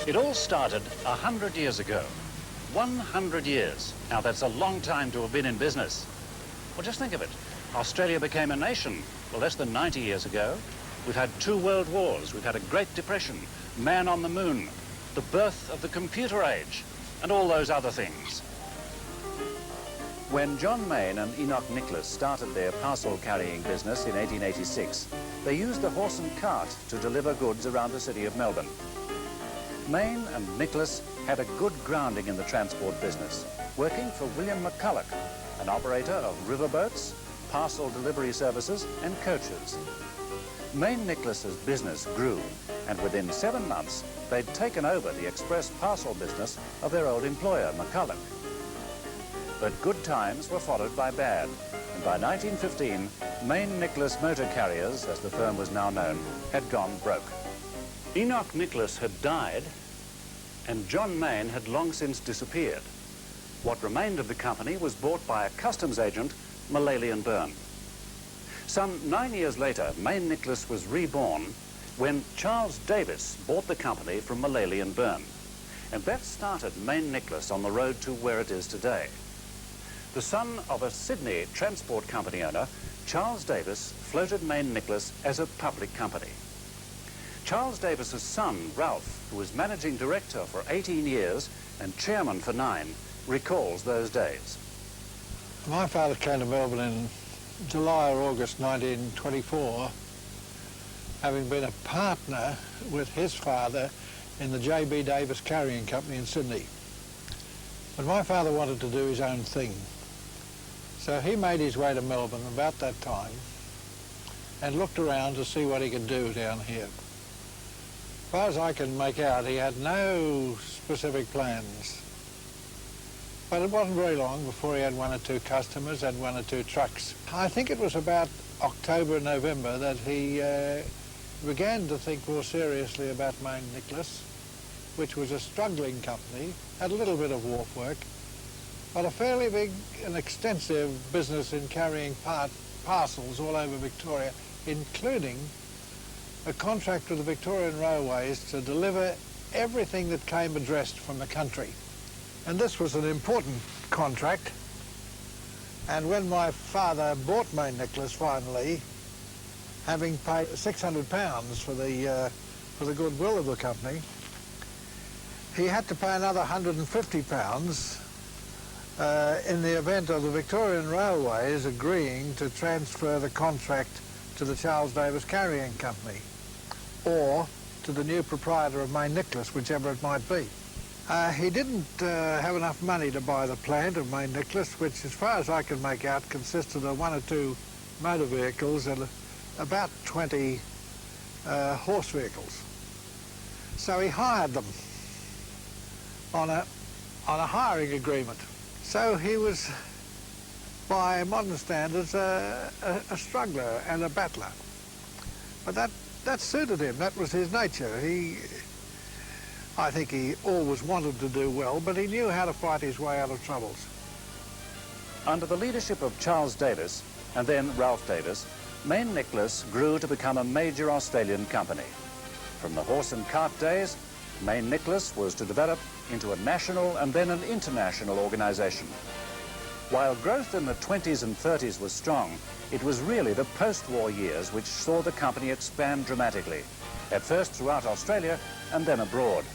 It all started 100 years ago. 100 years. Now, that's a long time to have been in business. Well, just think of it. Australia became a nation, well, less than 90 years ago. We've had 2 world wars. We've had a Great Depression, man on the moon, the birth of the computer age, and all those other things. When John Mayne and Nickless started their parcel carrying business in 1886, they used the horse and cart to deliver goods around the city of Melbourne. Mayne and Nickless had a good grounding in the transport business, working for William McCulloch, an operator of riverboats, parcel delivery services and coaches. Mayne Nickless's business grew, and within 7 months, they'd taken over the express parcel business of their old employer, McCulloch. But good times were followed by bad, and by 1915, Mayne Nickless Motor Carriers, as the firm was now known, had gone broke. Nickless had died, and John Mayne had long since disappeared. What remained of the company was bought by a customs agent, Mullally and Byrne. Some 9 years later, Mayne Nickless was reborn when Charles Davis bought the company from Mullally and Byrne. And that started Mayne Nickless on the road to where it is today. The son of a Sydney transport company owner, Charles Davis floated Mayne Nickless as a public company. Charles Davis's son, Ralph, who was managing director for 18 years and chairman for 9, recalls those days. My father came to Melbourne in July or August 1924, having been a partner with his father in the J.B. Davis Carrying Company in Sydney. But my father wanted to do his own thing. So he made his way to Melbourne about that time and looked around to see what he could do down here. As far as I can make out, he had no specific plans. But it wasn't very long before he had 1 or 2 customers, had 1 or 2 trucks. I think it was about October, November that he began to think more seriously about Mayne Nickless, which was a struggling company, had a little bit of wharf work, but a fairly big and extensive business in carrying parcels all over Victoria, including a contract with the Victorian Railways to deliver everything that came addressed from the country. And this was an important contract. And when my father bought Mayne Nickless finally, having paid £600 for the goodwill of the company, he had to pay another £150 in the event of the Victorian Railways agreeing to transfer the contract to the Charles Davis Carrying Company, or to the new proprietor of Mayne Nickless, whichever it might be. He didn't have enough money to buy the plant of Mayne Nickless, which, as far as I can make out, consisted of 1 or 2 motor vehicles and about 20 horse vehicles. So he hired them on a hiring agreement. So he was, by modern standards, a struggler and a battler. But that suited him. That was his nature. I think he always wanted to do well, but he knew how to fight his way out of troubles. Under the leadership of Charles Davis and then Ralph Davis, Mayne Nickless grew to become a major Australian company. From the horse and cart days, Mayne Nickless was to develop into a national and then an international organisation. While growth in the 20s and 30s was strong, it was really the post-war years which saw the company expand dramatically, at first throughout Australia and then abroad.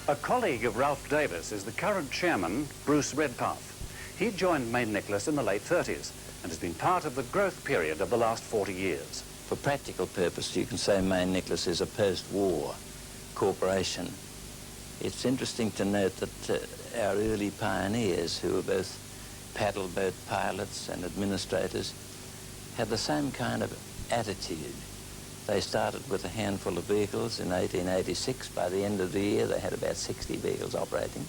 A colleague of Ralph Davis is the current chairman, Bruce Redpath. He joined Mayne Nickless in the late 30s and has been part of the growth period of the last 40 years. For practical purpose, you can say Mayne Nickless is a post-war corporation. It's interesting to note that our early pioneers, who were both paddle boat pilots and administrators, had the same kind of attitude. They started with a handful of vehicles in 1886. By the end of the year, they had about 60 vehicles operating.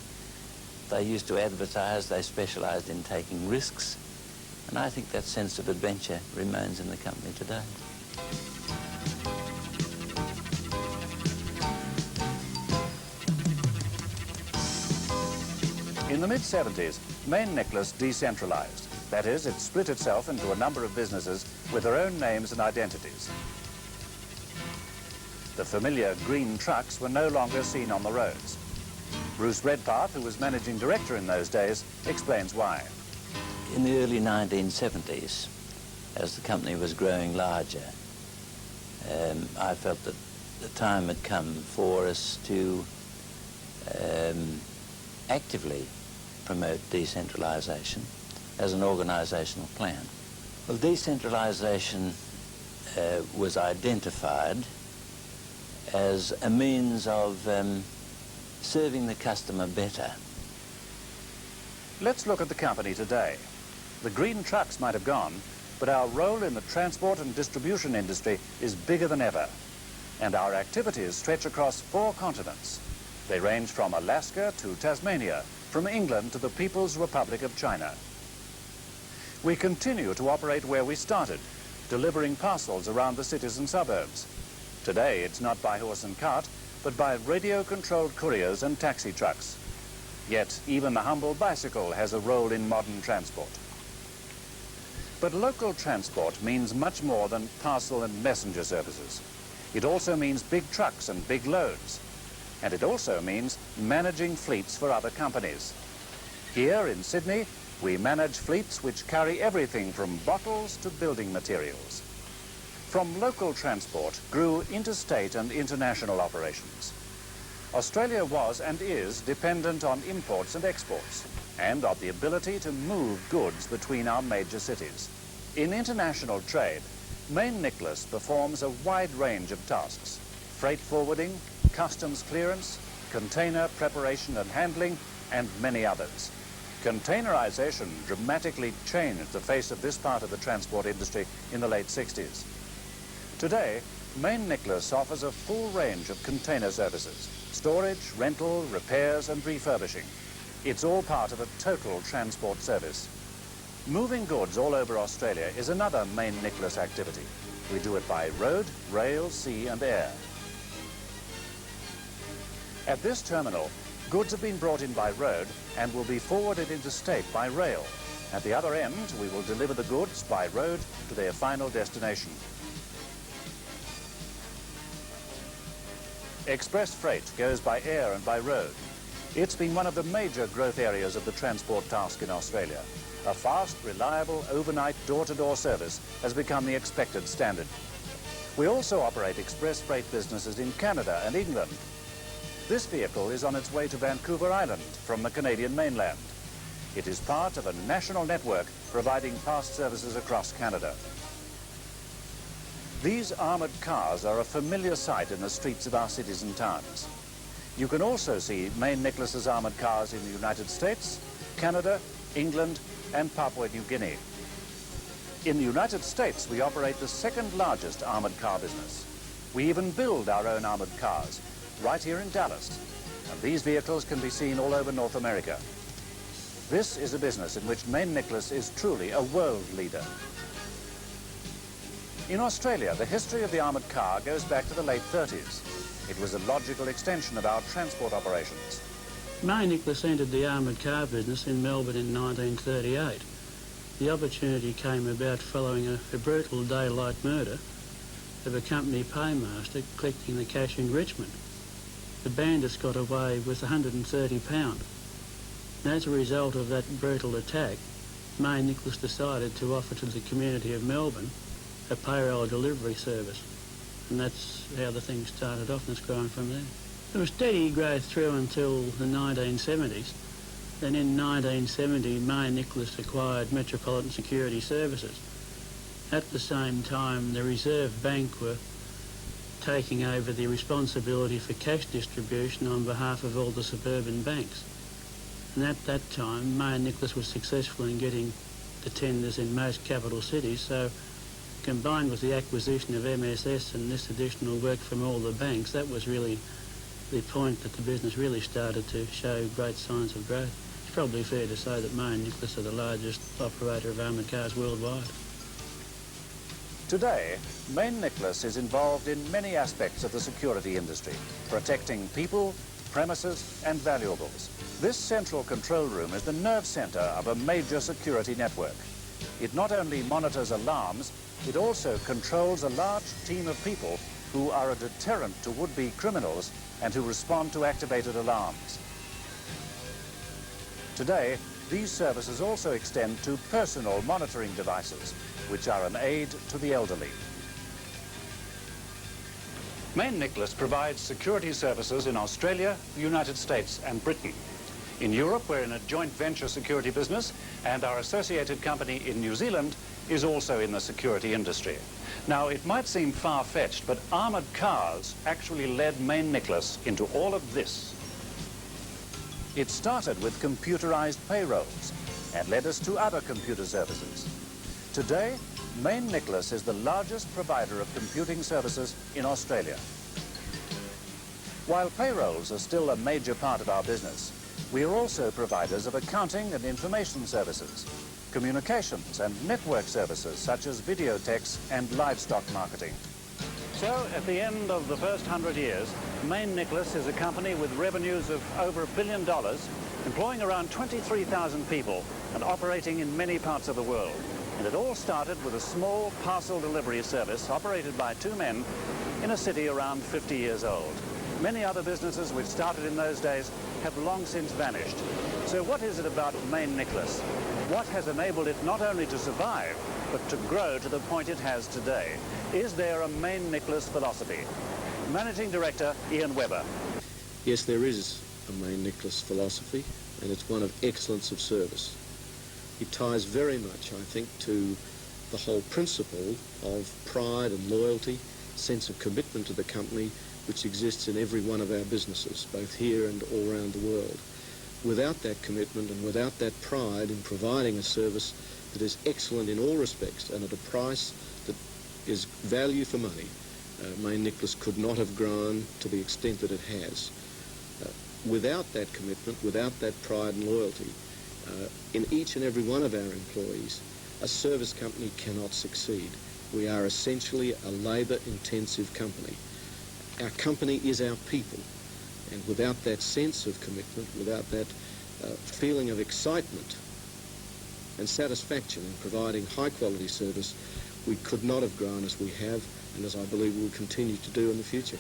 They used to advertise, they specialised in taking risks, and I think that sense of adventure remains in the company today. In the mid-70s, Mayne Nickless decentralised. That is, it split itself into a number of businesses with their own names and identities. The familiar green trucks were no longer seen on the roads. Bruce Redpath, who was managing director in those days, explains why. In the early 1970s, as the company was growing larger, I felt that the time had come for us to actively promote decentralisation as an organisational plan. Well, decentralisation was identified as a means of serving the customer better. Let's look at the company today. The green trucks might have gone, but our role in the transport and distribution industry is bigger than ever, and our activities stretch across 4 continents. They range from Alaska to Tasmania, from England to the People's Republic of China. We continue to operate where we started, delivering parcels around the cities and suburbs. Today, it's not by horse and cart, but by radio-controlled couriers and taxi trucks. Yet, even the humble bicycle has a role in modern transport. But local transport means much more than parcel and messenger services. It also means big trucks and big loads. And it also means managing fleets for other companies. Here in Sydney, we manage fleets which carry everything from bottles to building materials. From local transport grew interstate and international operations. Australia was and is dependent on imports and exports, and on the ability to move goods between our major cities. In international trade, Mayne Nickless performs a wide range of tasks: freight forwarding, customs clearance, container preparation and handling, and many others. Containerization dramatically changed the face of this part of the transport industry in the late 60s. Today, Mayne Nickless offers a full range of container services: storage, rental, repairs, and refurbishing. It's all part of a total transport service. Moving goods all over Australia is another Mayne Nickless activity. We do it by road, rail, sea, and air. At this terminal, goods have been brought in by road and will be forwarded interstate by rail. At the other end, we will deliver the goods by road to their final destination. Express freight goes by air and by road. It's been one of the major growth areas of the transport task in Australia. A fast, reliable, overnight door-to-door service has become the expected standard. We also operate express freight businesses in Canada and England. This vehicle is on its way to Vancouver Island from the Canadian mainland. It is part of a national network providing fast services across Canada. These armoured cars are a familiar sight in the streets of our cities and towns. You can also see Mayne Nickless's armoured cars in the United States, Canada, England, and Papua New Guinea. In the United States, we operate the second largest armoured car business. We even build our own armoured cars, right here in Dallas, and these vehicles can be seen all over North America. This is a business in which Mayne Nickless is truly a world leader. In Australia, the history of the armoured car goes back to the late 30s. It was a logical extension of our transport operations. Mayne Nickless entered the armoured car business in Melbourne in 1938. The opportunity came about following a brutal daylight murder of a company paymaster collecting the cash in Richmond. The bandits got away with £130. And as a result of that brutal attack, Mayne Nickless decided to offer to the community of Melbourne a payroll delivery service. And that's how the thing started off, and it's grown from there. There was steady growth through until the 1970s. Then in 1970, Mayne Nickless acquired Metropolitan Security Services. At the same time, the Reserve Bank were taking over the responsibility for cash distribution on behalf of all the suburban banks. And at that time, Mayne Nickless was successful in getting the tenders in most capital cities, so combined with the acquisition of MSS and this additional work from all the banks, that was really the point that the business really started to show great signs of growth. It's probably fair to say that Mayne Nickless are the largest operator of armoured cars worldwide. Today, Mayne Nickless is involved in many aspects of the security industry, protecting people, premises and valuables. This central control room is the nerve centre of a major security network. It not only monitors alarms, it also controls a large team of people who are a deterrent to would-be criminals and who respond to activated alarms. Today, these services also extend to personal monitoring devices, which are an aid to the elderly. Mayne Nickless provides security services in Australia, the United States and Britain. In Europe, we're in a joint venture security business, and our associated company in New Zealand is also in the security industry. Now, it might seem far-fetched, but armoured cars actually led Mayne Nickless into all of this. It started with computerized payrolls and led us to other computer services. Today, Mayne Nickless is the largest provider of computing services in Australia. While payrolls are still a major part of our business, we are also providers of accounting and information services, communications and network services such as videotechs and livestock marketing. So, at the end of the first 100 years, Mayne Nickless is a company with revenues of over $1 billion, employing around 23,000 people and operating in many parts of the world. And it all started with a small parcel delivery service operated by two men in a city around 50 years old. Many other businesses which started in those days have long since vanished. So what is it about Mayne Nickless? What has enabled it not only to survive, but to grow to the point it has today? Is there a Mayne Nickless philosophy? Managing Director Ian Webber. Yes, there is a Mayne Nickless philosophy, and it's one of excellence of service. It ties very much, I think, to the whole principle of pride and loyalty, sense of commitment to the company, which exists in every one of our businesses, both here and all around the world. Without that commitment and without that pride in providing a service that is excellent in all respects and at a price that is value for money, Mayne Nickless could not have grown to the extent that it has. Without that commitment, without that pride and loyalty, in each and every one of our employees, a service company cannot succeed. We are essentially a labour-intensive company. Our company is our people, and without that sense of commitment, without that feeling of excitement and satisfaction in providing high-quality service, we could not have grown as we have, and as I believe we will continue to do in the future.